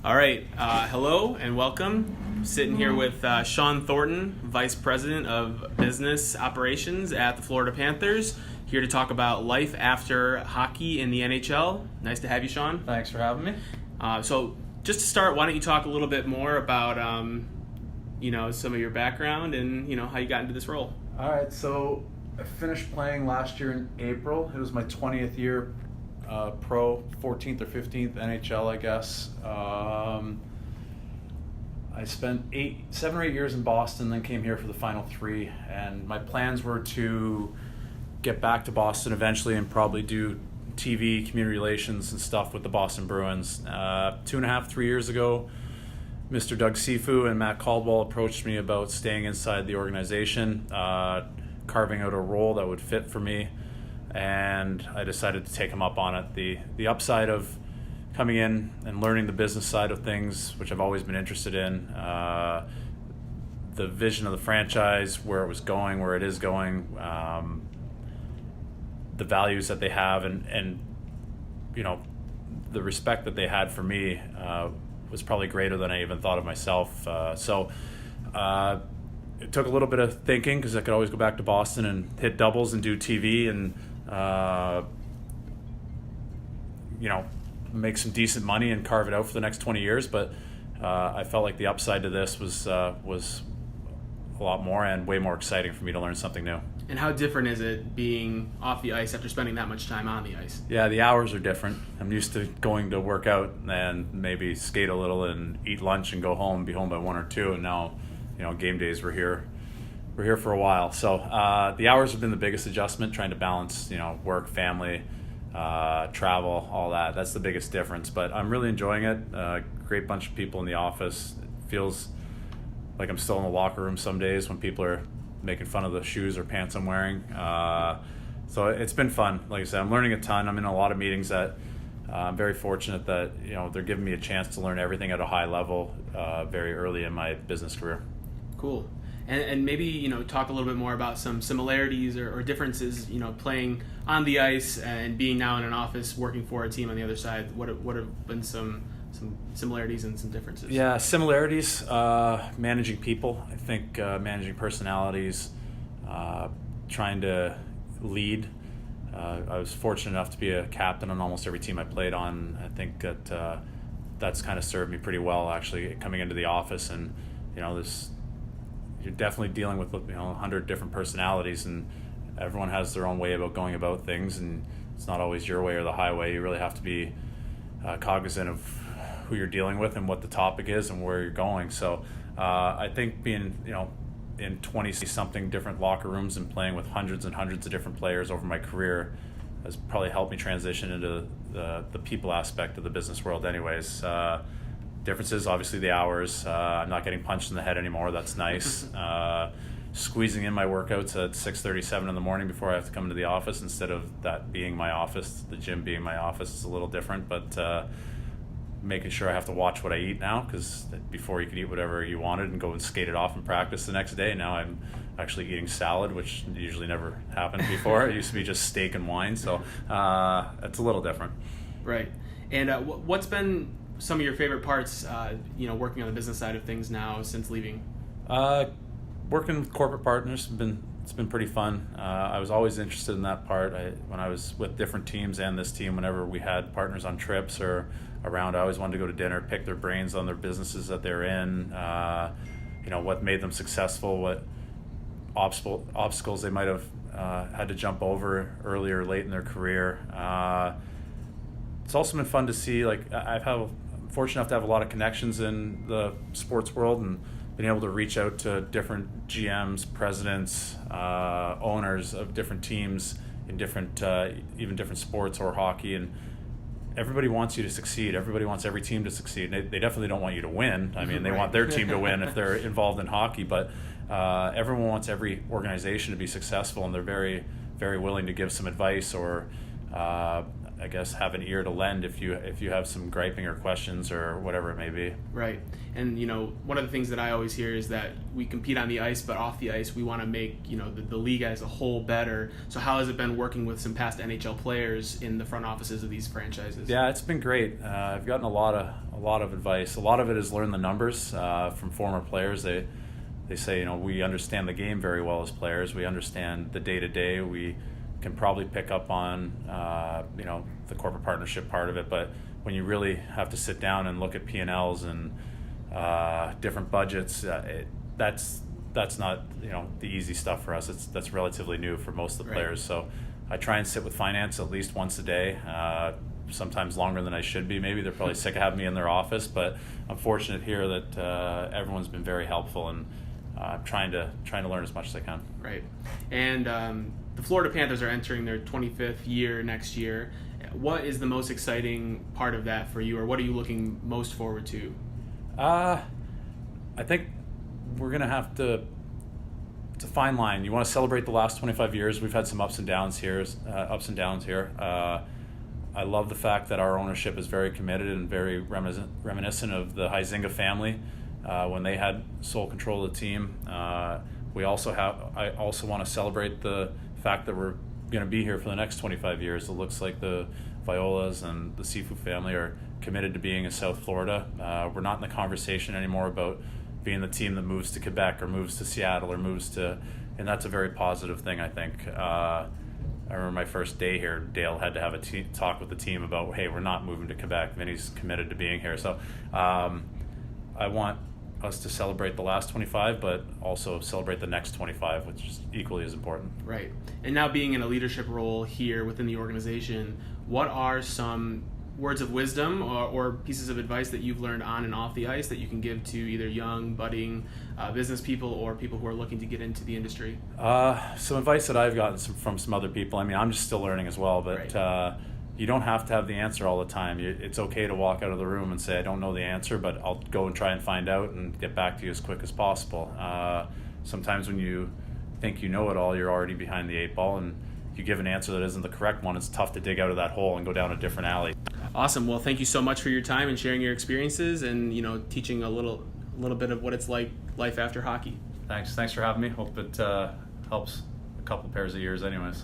All right, hello and welcome. I'm sitting here with Shawn Thornton, Vice President of Business Operations at the Florida Panthers, here to talk about life after hockey in the NHL. Nice to have you, Shawn. Thanks for having me. So just to start, why don't you talk a little bit more about some of your background and how you got into this role? All right, so I finished playing last year in April. It was my 20th year pro, 14th or 15th NHL, I guess. I spent 7 or 8 years in Boston, then came here for the final 3. And my plans were to get back to Boston eventually and probably do TV, community relations and stuff with the Boston Bruins. 2.5, 3 years ago, Mr. Doug Sifu and Matt Caldwell approached me about staying inside the organization, carving out a role that would fit for me. And I decided to take him up on it. The upside of coming in and learning the business side of things, which I've always been interested in, the vision of the franchise, where it was going, where it is going, the values that they have, and the respect that they had for me was probably greater than I even thought of myself. So it took a little bit of thinking, because I could always go back to Boston and hit doubles and do TV and make some decent money and carve it out for the next 20 years. But I felt like the upside to this was a lot more and way more exciting for me to learn something new. And how different is it being off the ice after spending that much time on the ice? Yeah, the hours are different. I'm used to going to work out and maybe skate a little and eat lunch and go home, be home by 1 or 2. And now, game days, we're here for a while. So the hours have been the biggest adjustment, trying to balance, work, family, travel, all that. That's the biggest difference. But I'm really enjoying it. Great bunch of people in the office. It feels like I'm still in the locker room some days when people are making fun of the shoes or pants I'm wearing. So it's been fun. Like I said, I'm learning a ton. I'm in a lot of meetings that I'm very fortunate that they're giving me a chance to learn everything at a high level very early in my business career. Cool. And maybe talk a little bit more about some similarities or differences playing on the ice and being now in an office working for a team on the other side. What have been some similarities and some differences? Yeah, similarities, managing people. I think managing personalities, trying to lead. I was fortunate enough to be a captain on almost every team I played on. I think that that's kind of served me pretty well, actually, coming into the office. And you're definitely dealing with 100 different personalities, and everyone has their own way about going about things, and it's not always your way or the highway. You really have to be cognizant of who you're dealing with and what the topic is and where you're going. So I think being in 20-something different locker rooms and playing with hundreds and hundreds of different players over my career has probably helped me transition into the people aspect of the business world anyways. Differences, obviously the hours. I'm not getting punched in the head anymore. That's nice. Squeezing in my workouts at 6:37 in the morning before I have to come into the office, instead of that being my office, the gym being my office, is a little different. But making sure I have to watch what I eat now, because before you could eat whatever you wanted and go and skate it off and practice the next day. Now I'm actually eating salad, which usually never happened before. It used to be just steak and wine. So it's a little different. Right. And what's been some of your favorite parts, working on the business side of things now since leaving? Working with corporate partners, it's been pretty fun. I was always interested in that part. When I was with different teams and this team, whenever we had partners on trips or around, I always wanted to go to dinner, pick their brains on their businesses that they're in, what made them successful, what obstacles they might have had to jump over early or late in their career. It's also been fun to see, I'm fortunate enough to have a lot of connections in the sports world, and been able to reach out to different GMs, presidents, owners of different teams in different, even different sports or hockey, and everybody wants you to succeed. Everybody wants every team to succeed. They definitely don't want you to win. I mean, they want their team to win if they're involved in hockey, but everyone wants every organization to be successful, and they're very, very willing to give some advice or I guess, have an ear to lend if you have some griping or questions or whatever it may be. Right. And, one of the things that I always hear is that we compete on the ice, but off the ice we want to make, the league as a whole better. So how has it been working with some past NHL players in the front offices of these franchises? Yeah, it's been great. I've gotten a lot of advice. A lot of it is learn the numbers from former players. They say, we understand the game very well as players. We understand the day-to-day. We can probably pick up on, the corporate partnership part of it. But when you really have to sit down and look at P&Ls and different budgets, that's not, the easy stuff for us. That's relatively new for most of the players. So I try and sit with finance at least once a day, sometimes longer than I should be. Maybe they're probably sick of having me in their office, but I'm fortunate here that everyone's been very helpful, and trying to learn as much as I can. Right. And the Florida Panthers are entering their 25th year next year. What is the most exciting part of that for you, or what are you looking most forward to? I think we're going to have to. It's a fine line. You want to celebrate the last 25 years. We've had some ups and downs here. I love the fact that our ownership is very committed and very reminiscent of the Huizinga family when they had sole control of the team. I also want to celebrate the fact that we're going to be here for the next 25 years. It looks like the Violas and the Sifu family are committed to being in South Florida. We're not in the conversation anymore about being the team that moves to Quebec or moves to Seattle or and that's a very positive thing, I think. I remember my first day here, Dale had to have a talk with the team about, hey, we're not moving to Quebec. Vinny's committed to being here. So I want us to celebrate the last 25, but also celebrate the next 25, which is equally as important. Right. And now being in a leadership role here within the organization, what are some words of wisdom or pieces of advice that you've learned on and off the ice that you can give to either young, budding business people or people who are looking to get into the industry? Some advice that I've gotten from some other people. I mean, I'm just still learning as well, but you don't have to have the answer all the time. It's okay to walk out of the room and say, I don't know the answer, but I'll go and try and find out and get back to you as quick as possible. Sometimes when you think you know it all, you're already behind the 8 ball, and you give an answer that isn't the correct one, it's tough to dig out of that hole and go down a different alley. Awesome. Well, thank you so much for your time and sharing your experiences and, teaching a little bit of what it's like life after hockey. Thanks for having me. Hope it helps a couple pairs of ears anyways.